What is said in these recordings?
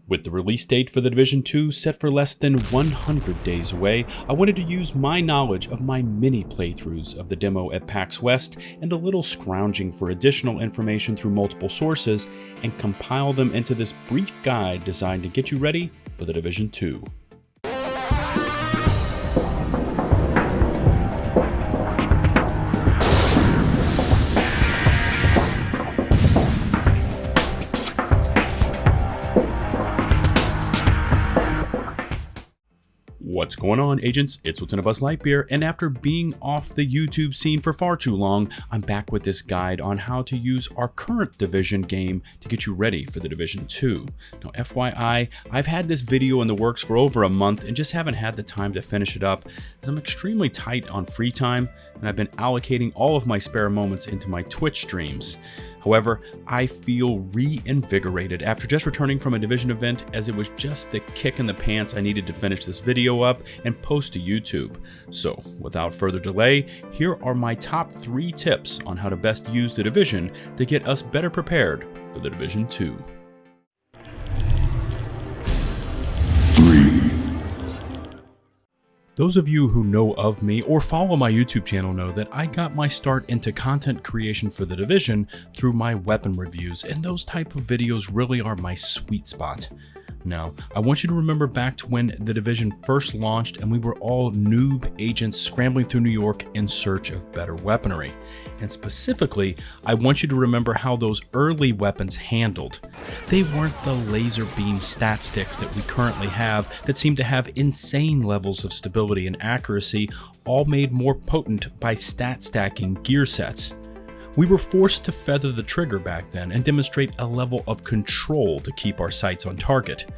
With the release date for The Division 2 set for less than 100 days away, I wanted to use my knowledge of my mini playthroughs of the demo at PAX West and a little scrounging for additional information through multiple sources and compile them into this brief guide designed to get you ready for The Division 2. What's going on, agents? It's LtBuzzLitebeer, and after being off the YouTube scene for far too long, I'm back with this guide on how to use our current Division game to get you ready for the Division 2. Now, FYI, I've had this video in the works for over a month and just haven't had the time to finish it up, as I'm extremely tight on free time, and I've been allocating all of my spare moments into my Twitch streams. However, I feel reinvigorated after just returning from a Division event, as it was just the kick in the pants I needed to finish this video up and post to YouTube. So without further delay, here are my top 3 tips on how to best use the Division to get us better prepared for the Division 2. 3. Those of you who know of me or follow my YouTube channel know that I got my start into content creation for the Division through my weapon reviews, and those type of videos really are my sweet spot. Now, I want you to remember back to when the Division first launched and we were all noob agents scrambling through New York in search of better weaponry. And specifically, I want you to remember how those early weapons handled. They weren't the laser beam stat sticks that we currently have that seem to have insane levels of stability and accuracy, all made more potent by stat stacking gear sets. We were forced to feather the trigger back then and demonstrate a level of control to keep our sights on target.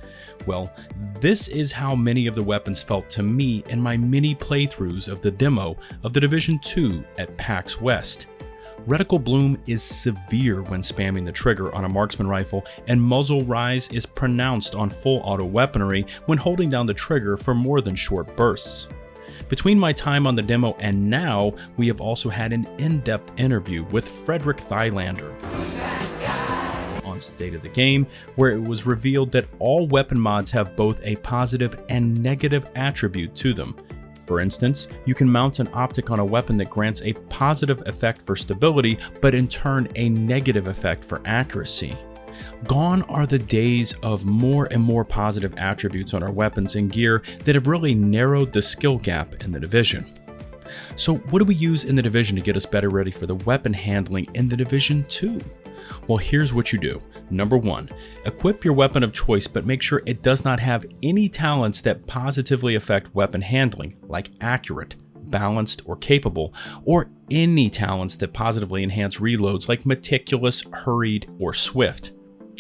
Well, this is how many of the weapons felt to me in my mini playthroughs of the demo of the Division 2 at PAX West. Reticle bloom is severe when spamming the trigger on a marksman rifle, and muzzle rise is pronounced on full auto weaponry when holding down the trigger for more than short bursts. Between my time on the demo and now, we have also had an in-depth interview with Frederick Thylander on State of the Game, where it was revealed that all weapon mods have both a positive and negative attribute to them. For instance, you can mount an optic on a weapon that grants a positive effect for stability, but in turn a negative effect for accuracy. Gone are the days of more and more positive attributes on our weapons and gear that have really narrowed the skill gap in the Division. So what do we use in the Division to get us better ready for the weapon handling in the Division 2? Well, here's what you do. Number 1, equip your weapon of choice, but make sure it does not have any talents that positively affect weapon handling, like accurate, balanced, or capable, or any talents that positively enhance reloads, like meticulous, hurried, or swift.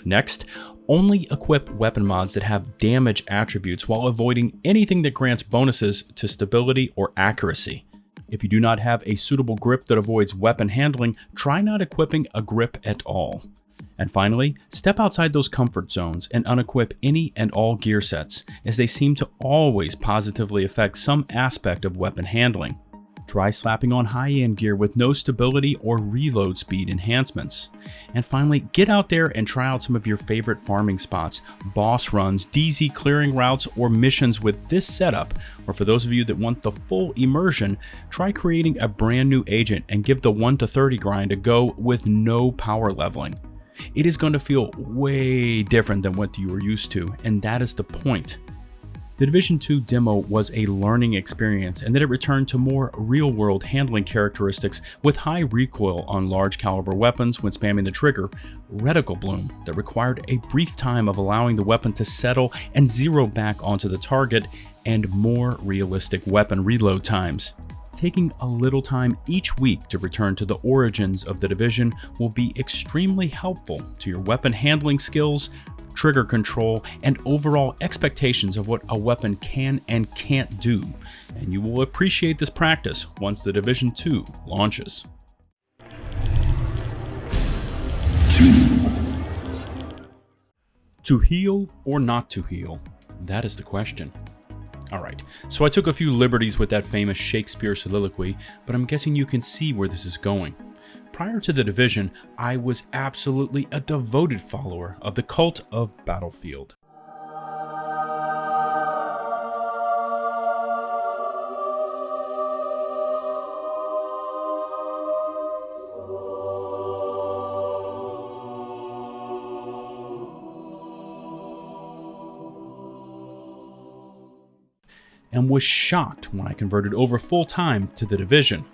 Next, only equip weapon mods that have damage attributes while avoiding anything that grants bonuses to stability or accuracy. If you do not have a suitable grip that avoids weapon handling, try not equipping a grip at all. And finally, step outside those comfort zones and unequip any and all gear sets, as they seem to always positively affect some aspect of weapon handling. Try slapping on high-end gear with no stability or reload speed enhancements. And finally, get out there and try out some of your favorite farming spots, boss runs, DZ clearing routes, or missions with this setup. Or for those of you that want the full immersion, try creating a brand new agent and give the 1 to 30 grind a go with no power leveling. It is going to feel way different than what you were used to, and that is the point. The Division 2 demo was a learning experience, and then it returned to more real-world handling characteristics with high recoil on large caliber weapons when spamming the trigger, reticle bloom that required a brief time of allowing the weapon to settle and zero back onto the target, and more realistic weapon reload times. Taking a little time each week to return to the origins of the Division will be extremely helpful to your weapon handling skills, trigger control, and overall expectations of what a weapon can and can't do, and you will appreciate this practice once the Division 2 launches. 2. To heal or not to heal? That is the question. Alright, so I took a few liberties with that famous Shakespeare soliloquy, but I'm guessing you can see where this is going. Prior to the Division, I was absolutely a devoted follower of the cult of Battlefield. and was shocked when I converted over full-time to the Division.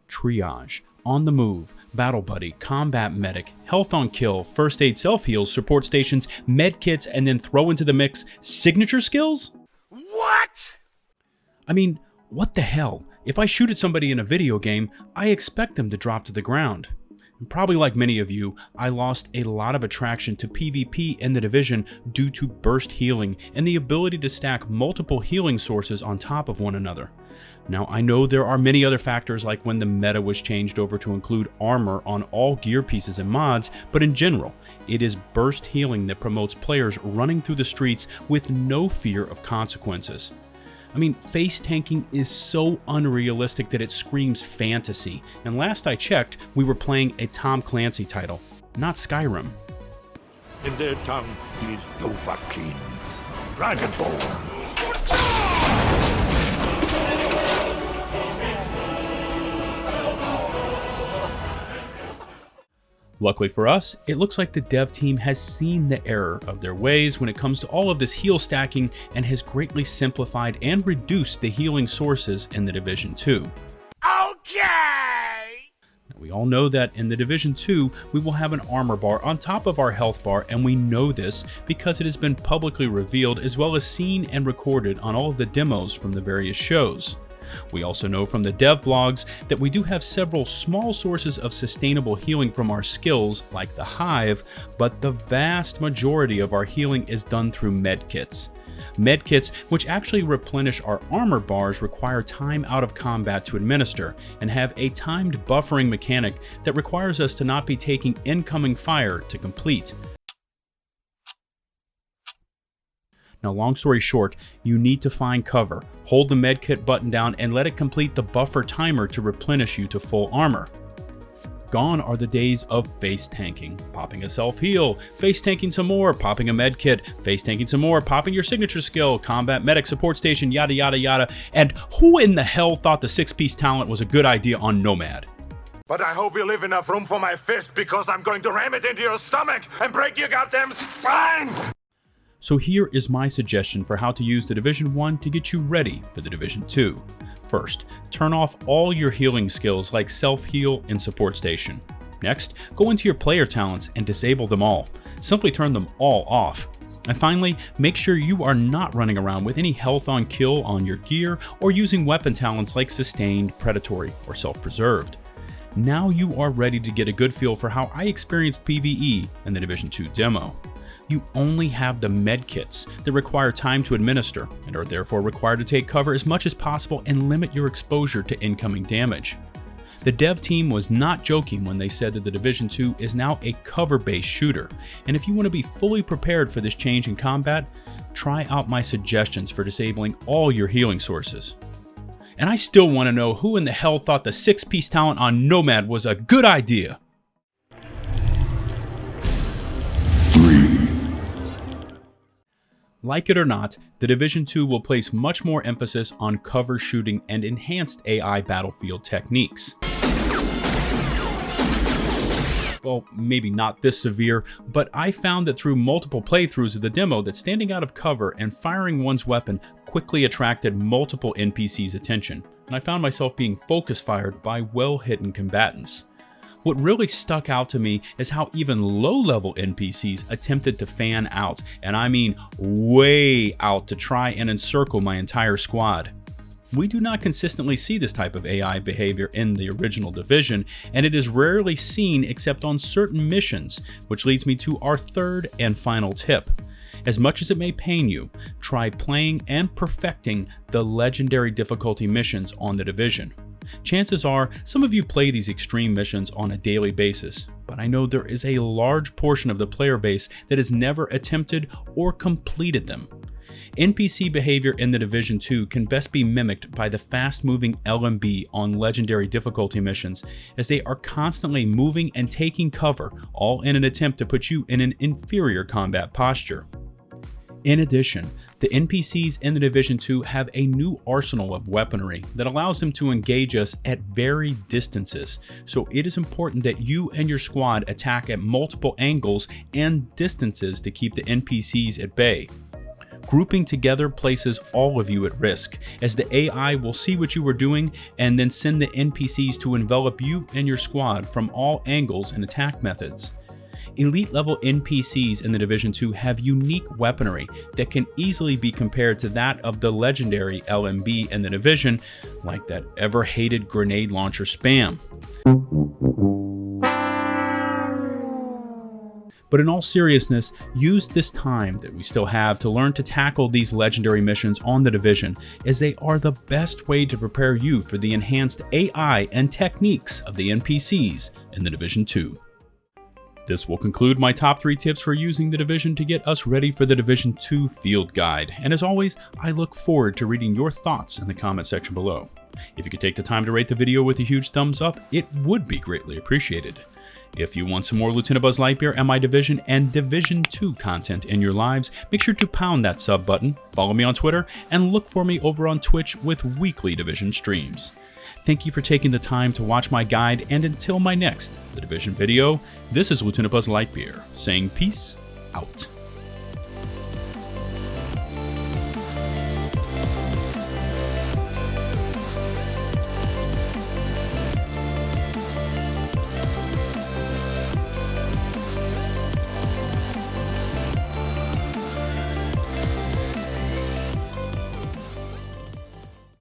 Triage, On the Move, Battle Buddy, Combat Medic, Health on Kill, First Aid Self-Heals, Support Stations, Med Kits, and then throw into the mix signature skills? What? I mean, what the hell? If I shoot at somebody in a video game, I expect them to drop to the ground. And probably like many of you, I lost a lot of attraction to PvP in the Division due to burst healing and the ability to stack multiple healing sources on top of one another. Now, I know there are many other factors like when the meta was changed over to include armor on all gear pieces and mods, but in general, it is burst healing that promotes players running through the streets with no fear of consequences. I mean, face tanking is so unrealistic that it screams fantasy, and last I checked, we were playing a Tom Clancy title, not Skyrim. In their tongue, he is Dovahkiin, Dragonborn. Luckily for us, it looks like the dev team has seen the error of their ways when it comes to all of this heal stacking and has greatly simplified and reduced the healing sources in the Division 2. Okay! Now, we all know that in the Division 2, we will have an armor bar on top of our health bar, and we know this because it has been publicly revealed as well as seen and recorded on all of the demos from the various shows. We also know from the dev blogs that we do have several small sources of sustainable healing from our skills, like the Hive, but the vast majority of our healing is done through medkits. Medkits, which actually replenish our armor bars, require time out of combat to administer, and have a timed buffering mechanic that requires us to not be taking incoming fire to complete. Now, long story short, you need to find cover, hold the medkit button down, and let it complete the buffer timer to replenish you to full armor. Gone are the days of face tanking, popping a self-heal, face tanking some more, popping a medkit, face tanking some more, popping your signature skill, combat medic, support station, yada yada yada, and who in the hell thought the 6-piece talent was a good idea on Nomad? But I hope you leave enough room for my fist, because I'm going to ram it into your stomach and break your goddamn spine! So here is my suggestion for how to use the Division 1 to get you ready for the Division 2. First, turn off all your healing skills like self-heal and support station. Next, go into your player talents and disable them all. Simply turn them all off. And finally, make sure you are not running around with any health on kill on your gear or using weapon talents like sustained, predatory, or self-preserved. Now you are ready to get a good feel for how I experienced PvE in the Division 2 demo. You only have the medkits that require time to administer and are therefore required to take cover as much as possible and limit your exposure to incoming damage. The dev team was not joking when they said that the Division 2 is now a cover-based shooter, and if you want to be fully prepared for this change in combat, try out my suggestions for disabling all your healing sources. And I still want to know who in the hell thought the 6-piece talent on Nomad was a good idea. 3, Like it or not, the Division 2 will place much more emphasis on cover shooting and enhanced AI battlefield techniques. Well, maybe not this severe, but I found that through multiple playthroughs of the demo that standing out of cover and firing one's weapon quickly attracted multiple NPCs' attention, and I found myself being focus fired by well-hidden combatants. What really stuck out to me is how even low-level NPCs attempted to fan out, and I mean way out, to try and encircle my entire squad. We do not consistently see this type of AI behavior in the original Division, and it is rarely seen except on certain missions, which leads me to our third and final tip. As much as it may pain you, try playing and perfecting the legendary difficulty missions on the Division. Chances are some of you play these extreme missions on a daily basis, but I know there is a large portion of the player base that has never attempted or completed them. NPC behavior in the Division 2 can best be mimicked by the fast-moving LMB on legendary difficulty missions, as they are constantly moving and taking cover, all in an attempt to put you in an inferior combat posture. In addition, the NPCs in the Division 2 have a new arsenal of weaponry that allows them to engage us at varied distances, so it is important that you and your squad attack at multiple angles and distances to keep the NPCs at bay. Grouping together places all of you at risk, as the AI will see what you were doing and then send the NPCs to envelop you and your squad from all angles and attack methods. Elite level NPCs in The Division 2 have unique weaponry that can easily be compared to that of the legendary LMB in The Division, like that ever-hated grenade launcher spam. But in all seriousness, use this time that we still have to learn to tackle these legendary missions on The Division, as they are the best way to prepare you for the enhanced AI and techniques of the NPCs in The Division 2. This will conclude my top 3 tips for using The Division to get us ready for the Division 2 field guide. And as always, I look forward to reading your thoughts in the comment section below. If you could take the time to rate the video with a huge thumbs up, it would be greatly appreciated. If you want some more LtBuzzLitebeer and my Division and Division 2 content in your lives, make sure to pound that sub button, follow me on Twitter, and look for me over on Twitch with weekly Division streams. Thank you for taking the time to watch my guide, and until my next The Division video, this is LtBuzzLitebeer saying peace out.